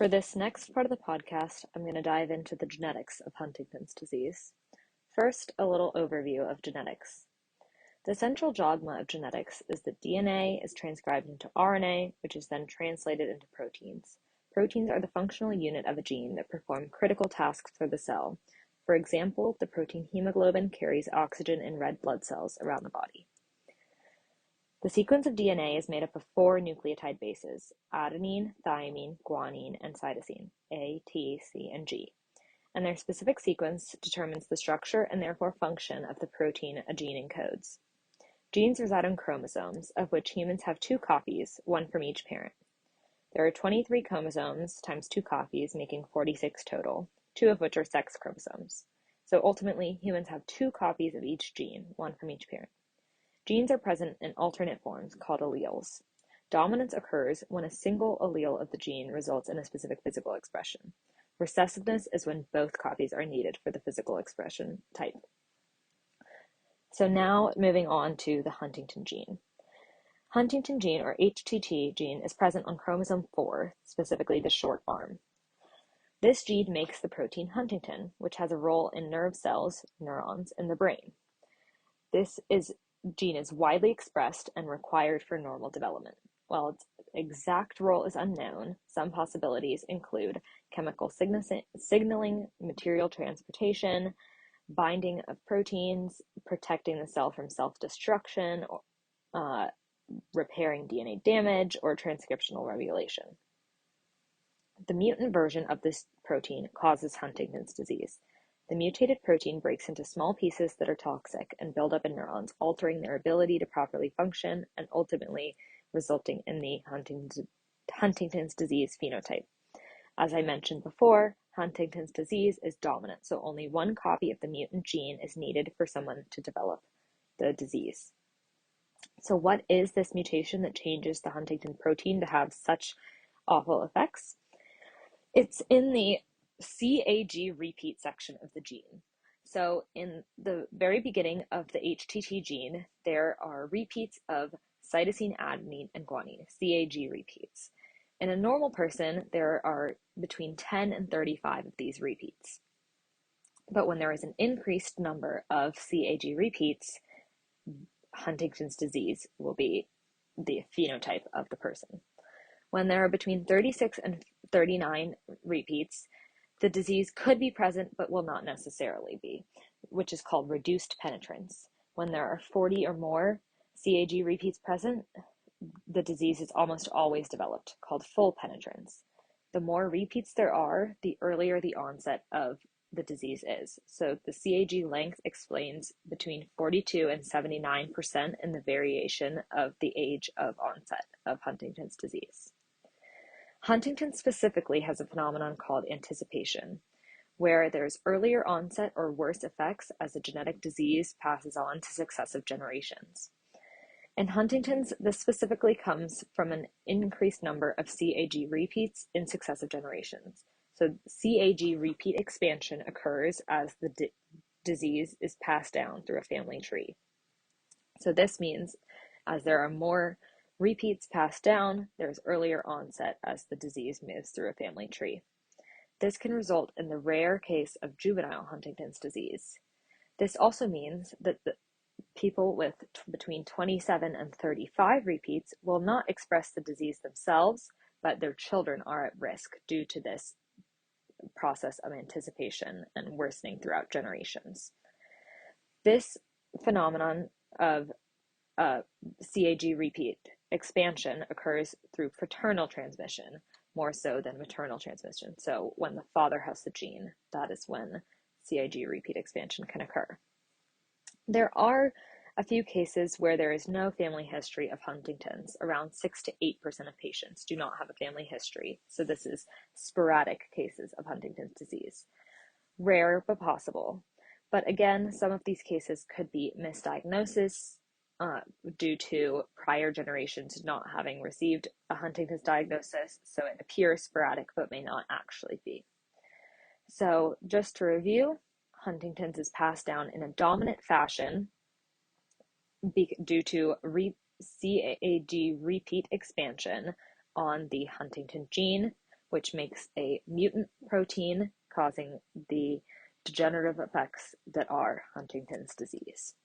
For this next part of the podcast, I'm going to dive into the genetics of Huntington's disease. First, a little overview of genetics. The central dogma of genetics is that DNA is transcribed into RNA, which is then translated into proteins. Proteins are the functional unit of a gene that perform critical tasks for the cell. For example, the protein hemoglobin carries oxygen in red blood cells around the body. The sequence of DNA is made up of 4 nucleotide bases: adenine, thymine, guanine, and cytosine, A, T, C, and G. And their specific sequence determines the structure and therefore function of the protein a gene encodes. Genes reside on chromosomes, of which humans have 2 copies, one from each parent. There are 23 chromosomes times 2 copies, making 46 total, 2 of which are sex chromosomes. So ultimately, humans have 2 copies of each gene, one from each parent. Genes are present in alternate forms called alleles. Dominance occurs when a single allele of the gene results in a specific physical expression. Recessiveness is when both copies are needed for the physical expression type. So now moving on to the Huntington gene. Huntington gene, or HTT gene, is present on chromosome 4, specifically the short arm. This gene makes the protein Huntington, which has a role in nerve cells, neurons, in the brain. This gene is widely expressed and required for normal development. While its exact role is unknown, some possibilities include chemical signaling, material transportation, binding of proteins, protecting the cell from self-destruction, repairing DNA damage, or transcriptional regulation. The mutant version of this protein causes Huntington's disease. The mutated protein breaks into small pieces that are toxic and build up in neurons, altering their ability to properly function and ultimately resulting in the Huntington's disease phenotype. As I mentioned before, Huntington's disease is dominant, so only one copy of the mutant gene is needed for someone to develop the disease. So what is this mutation that changes the Huntington protein to have such awful effects? It's in the CAG repeat section of the gene. So in the very beginning of the HTT gene, there are repeats of cytosine, adenine, and guanine, CAG repeats. In a normal person, there are between 10 and 35 of these repeats. But when there is an increased number of CAG repeats, Huntington's disease will be the phenotype of the person. When there are between 36 and 39 repeats, the disease could be present but will not necessarily be, which is called reduced penetrance. When there are 40 or more CAG repeats present, the disease is almost always developed, called full penetrance. The more repeats there are, the earlier the onset of the disease is. So the CAG length explains between 42 and 79% in the variation of the age of onset of Huntington's disease. Huntington specifically has a phenomenon called anticipation, where there's earlier onset or worse effects as the genetic disease passes on to successive generations. In Huntington's, this specifically comes from an increased number of CAG repeats in successive generations. So CAG repeat expansion occurs as the disease is passed down through a family tree. So this means as there are more repeats passed down, there's earlier onset as the disease moves through a family tree. This can result in the rare case of juvenile Huntington's disease. This also means that the people with between 27 and 35 repeats will not express the disease themselves, but their children are at risk due to this process of anticipation and worsening throughout generations. This phenomenon of CAG repeat expansion occurs through fraternal transmission more so than maternal transmission. So when the father has the gene, that is when CAG repeat expansion can occur. There are a few cases where there is no family history of Huntington's. Around 6 to 8% of patients do not have a family history. So this is sporadic cases of Huntington's disease. Rare, but possible. But again, some of these cases could be misdiagnosis due to prior generations not having received a Huntington's diagnosis. So it appears sporadic, but may not actually be. So just to review, Huntington's is passed down in a dominant fashion due to CAG repeat expansion on the Huntington gene, which makes a mutant protein causing the degenerative effects that are Huntington's disease.